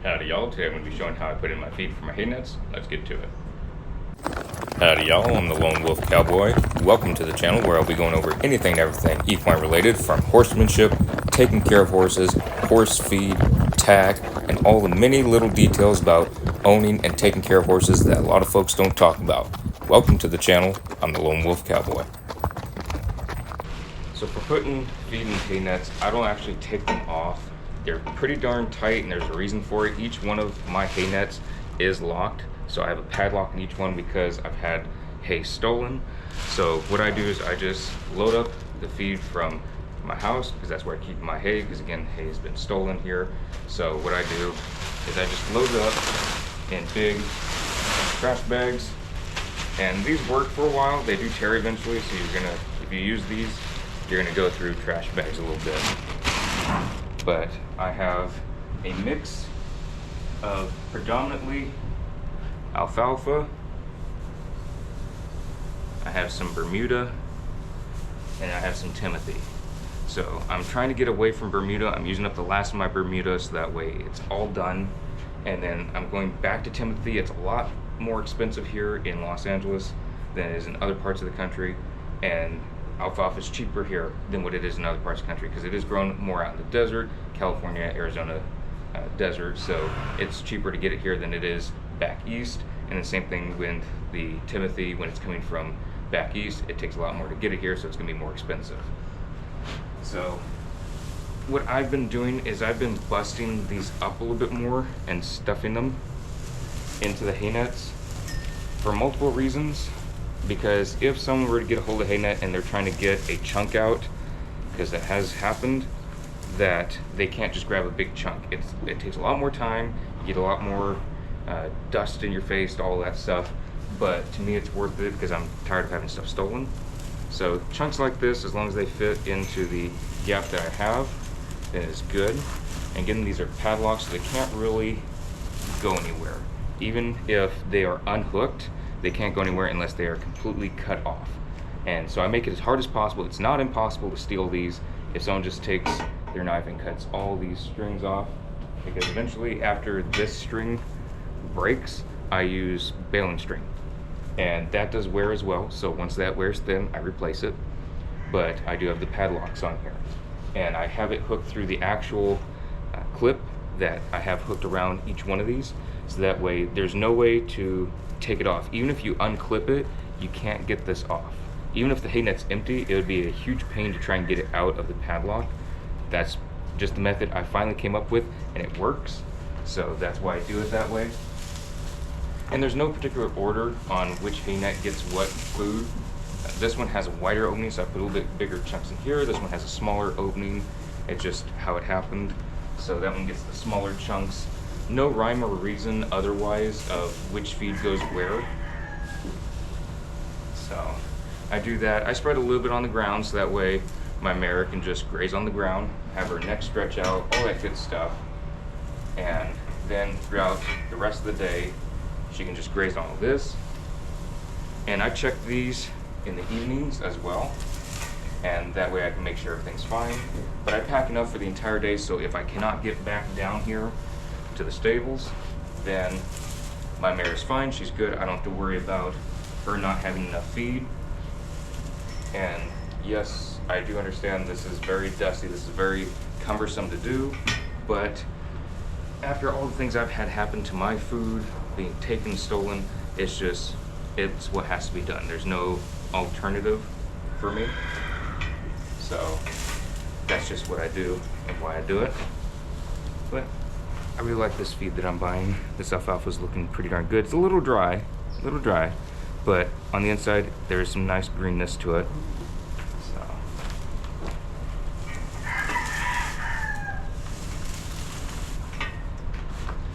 Howdy y'all, today I'm going to be showing how I put in my feed for my hay nets. Let's get to it. Howdy y'all, I'm the Lone Wolf Cowboy. Welcome to the channel where I'll be going over anything and everything equine related, from horsemanship, taking care of horses, horse feed, tack, and all the many little details about owning and taking care of horses that a lot of folks don't talk about. Welcome to the channel, I'm the Lone Wolf Cowboy. So for putting feed in hay nets, I don't actually take them off. They're pretty darn tight, and there's a reason for it. Each one of my hay nets is locked, so I have a padlock in each one because I've had hay stolen. So what I do is I just load up the feed from my house, because that's where I keep my hay, because again, hay has been stolen here. So what I do is I just load it up in big trash bags, and these work for a while. They do tear eventually, so if you use these, you're gonna go through trash bags a little bit. But I have a mix of predominantly alfalfa, I have some Bermuda, and I have some Timothy. So I'm trying to get away from Bermuda. I'm using up the last of my Bermuda, so that way it's all done. And then I'm going back to Timothy. It's a lot more expensive here in Los Angeles than it is in other parts of the country. And alfalfa is cheaper here than what it is in other parts of the country, because it is grown more out in the desert, California, Arizona desert, so it's cheaper to get it here than it is back east. And the same thing with the Timothy. When it's coming from back east, it takes a lot more to get it here, so it's going to be more expensive. So what I've been doing is I've been busting these up a little bit more and stuffing them into the hay nets for multiple reasons. Because if someone were to get a hold of hay net and they're trying to get a chunk out, because that has happened, that they can't just grab a big chunk. It takes a lot more time, you get a lot more dust in your face, all that stuff. But to me it's worth it because I'm tired of having stuff stolen. So chunks like this, as long as they fit into the gap that I have, then it's good. And again, these are padlocks, so they can't really go anywhere. Even if they are unhooked, they can't go anywhere unless they are completely cut off. And so I make it as hard as possible. It's not impossible to steal these if someone just takes their knife and cuts all these strings off, because eventually after this string breaks, I use baling string, and that does wear as well. So once that wears thin, I replace it. But I do have the padlocks on here, and I have it hooked through the actual clip that I have hooked around each one of these, so that way there's no way to take it off. Even if you unclip it, you can't get this off. Even if the hay net's empty, it would be a huge pain to try and get it out of the padlock. That's just the method I finally came up with, and it works. So that's why I do it that way. And there's no particular order on which hay net gets what food. This one has a wider opening, so I put a little bit bigger chunks in here. This one has a smaller opening. It's just how it happened. So that one gets the smaller chunks. No rhyme or reason otherwise of which feed goes where. So I do that. I spread a little bit on the ground, so that way my mare can just graze on the ground, have her neck stretch out, all that good stuff. And then throughout the rest of the day, she can just graze on all this. And I check these in the evenings as well, and that way I can make sure everything's fine. But I pack enough for the entire day, so if I cannot get back down here to the stables, then my mare is fine, she's good. I don't have to worry about her not having enough feed. And yes, I do understand this is very dusty, this is very cumbersome to do, but after all the things I've had happen to my food being taken, stolen, it's what has to be done. There's no alternative for me. So that's just what I do and why I do it. But I really like this feed that I'm buying. This alfalfa is looking pretty darn good. It's a little dry, but on the inside there's some nice greenness to it.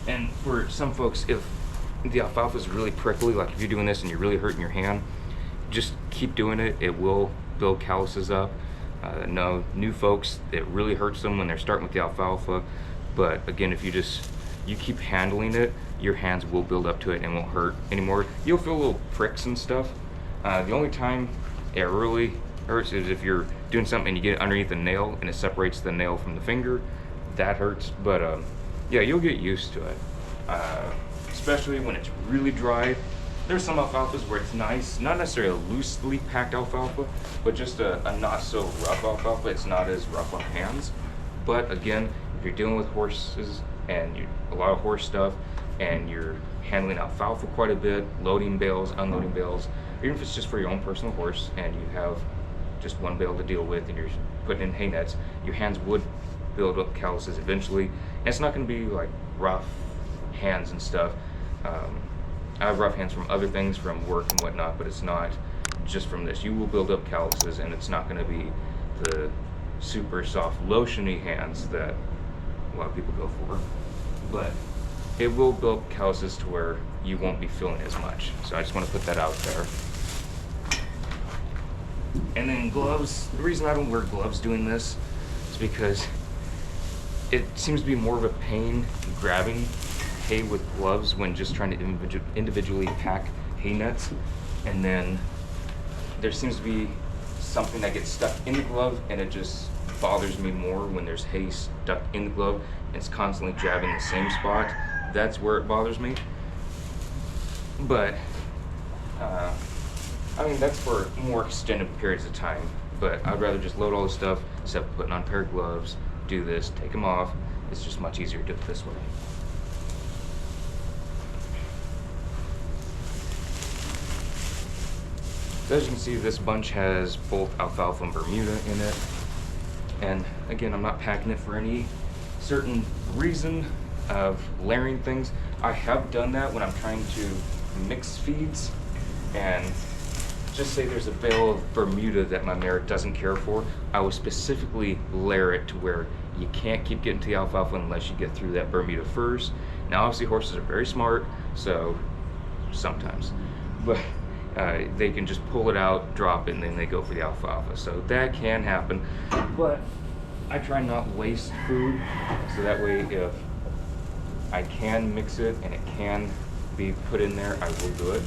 And for some folks, if the alfalfa is really prickly, like if you're doing this and you're really hurting your hand, just keep doing it. It will build calluses up. No, new folks, it really hurts them when they're starting with the alfalfa. But again, if you keep handling it, your hands will build up to it and won't hurt anymore. You'll feel little pricks and stuff. The only time it really hurts is if you're doing something and you get it underneath the nail and it separates the nail from the finger. That hurts. But Yeah, you'll get used to it, especially when it's really dry. There's some alfalfas where it's nice, not necessarily a loosely packed alfalfa, but just a not so rough alfalfa. It's not as rough on hands. But again, if you're dealing with horses and a lot of horse stuff, and you're handling alfalfa quite a bit, loading bales, unloading bales, or even if it's just for your own personal horse and you have just one bale to deal with and you're putting in hay nets, your hands would build up calluses eventually. And it's not going to be like rough hands and stuff. I have rough hands from other things, from work and whatnot, but it's not just from this. You will build up calluses, and it's not going to be the super soft, lotiony hands that a lot of people go for. But it will build up calluses to where you won't be feeling as much. So I just want to put that out there. And then gloves. The reason I don't wear gloves doing this is because it seems to be more of a pain grabbing hay with gloves when just trying to individually pack hay nets. And then there seems to be something that gets stuck in the glove, and it just bothers me more when there's hay stuck in the glove and it's constantly jabbing the same spot. That's where it bothers me. But I mean, that's for more extended periods of time. But I'd rather just load all the stuff instead of putting on a pair of gloves, do this, take them off. It's just much easier to do it this way. So as you can see, this bunch has both alfalfa and Bermuda in it. And again, I'm not packing it for any certain reason of layering things. I have done that when I'm trying to mix feeds, and just say there's a bale of Bermuda that my mare doesn't care for, I will specifically layer it to where you can't keep getting to the alfalfa unless you get through that Bermuda first. Now obviously horses are very smart, so sometimes, but they can just pull it out, drop it, and then they go for the alfalfa. So that can happen, but I try not to waste food, so that way if I can mix it and it can be put in there, I will do it.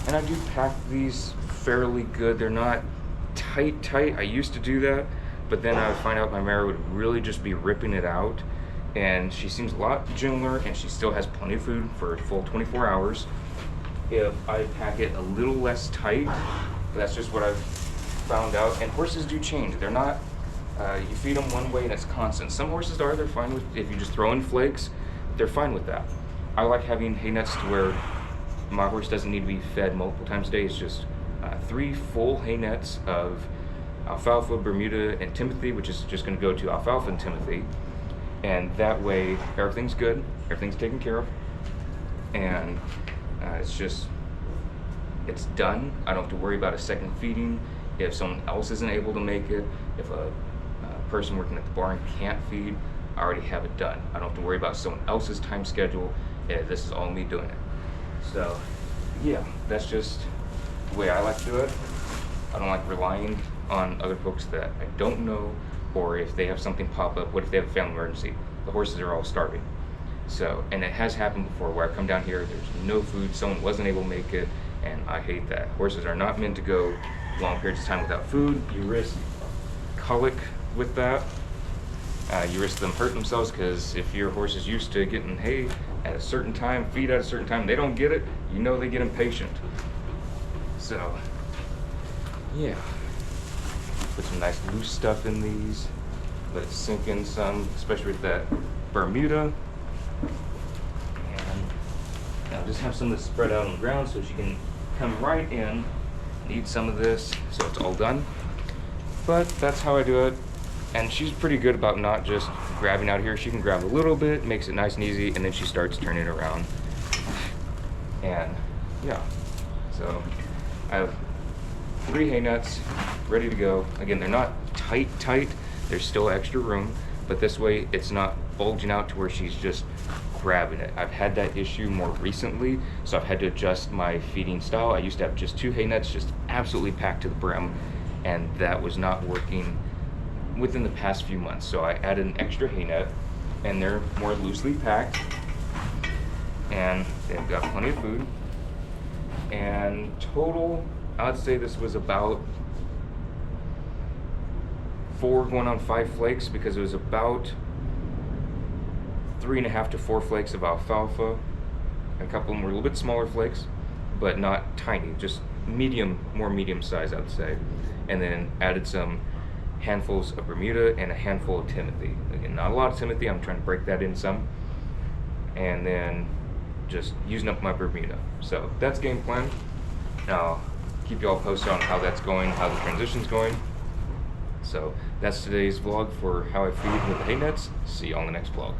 And I do pack these fairly good. They're not tight. I used to do that, but then I would find out my mare would really just be ripping it out. And she seems a lot gentler, and she still has plenty of food for a full 24 hours. If I pack it a little less tight, that's just what I've found out. And horses do change. They're not, you feed them one way and it's constant. Some horses they're fine with, if you just throw in flakes, they're fine with that. I like having hay nets to where my horse doesn't need to be fed multiple times a day. It's just 3 full hay nets of alfalfa, Bermuda, and Timothy, which is just going to go to alfalfa and Timothy. And that way, everything's good, everything's taken care of, and it's done. I don't have to worry about a second feeding. If someone else isn't able to make it, if a person working at the barn can't feed, I already have it done. I don't have to worry about someone else's time schedule. This is all me doing it. So, yeah, that's just the way I like to do it. I don't like relying on other folks that I don't know, or if they have something pop up, what if they have a family emergency? The horses are all starving. So, and it has happened before where I come down here, there's no food, someone wasn't able to make it, and I hate that. Horses are not meant to go long periods of time without food. You risk colic with that. You risk them hurting themselves, because if your horse is used to getting hay at a certain time, feed at a certain time, they don't get it, you know they get impatient. So, yeah. Put some nice loose stuff in these. Let it sink in some, especially with that Bermuda. And now just have some of this spread out on the ground so she can come right in and eat some of this, so it's all done. But that's how I do it. And she's pretty good about not just grabbing out here. She can grab a little bit, makes it nice and easy, and then she starts turning it around. And yeah, so I have 3 hay nuts ready to go. Again, they're not tight, there's still extra room, but this way it's not bulging out to where she's just grabbing it. I've had that issue more recently, so I've had to adjust my feeding style. I used to have just 2 hay nets just absolutely packed to the brim, and that was not working within the past few months. So I added an extra hay net, and they're more loosely packed, and they've got plenty of food. And total, I'd say this was about 4 going on 5 flakes, because it was about 3.5 to 4 flakes of alfalfa. A couple of them were a little bit smaller flakes, but not tiny, just medium, more medium size, I would say. And then added some handfuls of Bermuda and a handful of Timothy. Again, not a lot of Timothy, I'm trying to break that in some. And then just using up my Bermuda. So that's game plan. Now, keep you all posted on how that's going, how the transition's going. So that's today's vlog for how I feed with the hay nets. See you on the next vlog.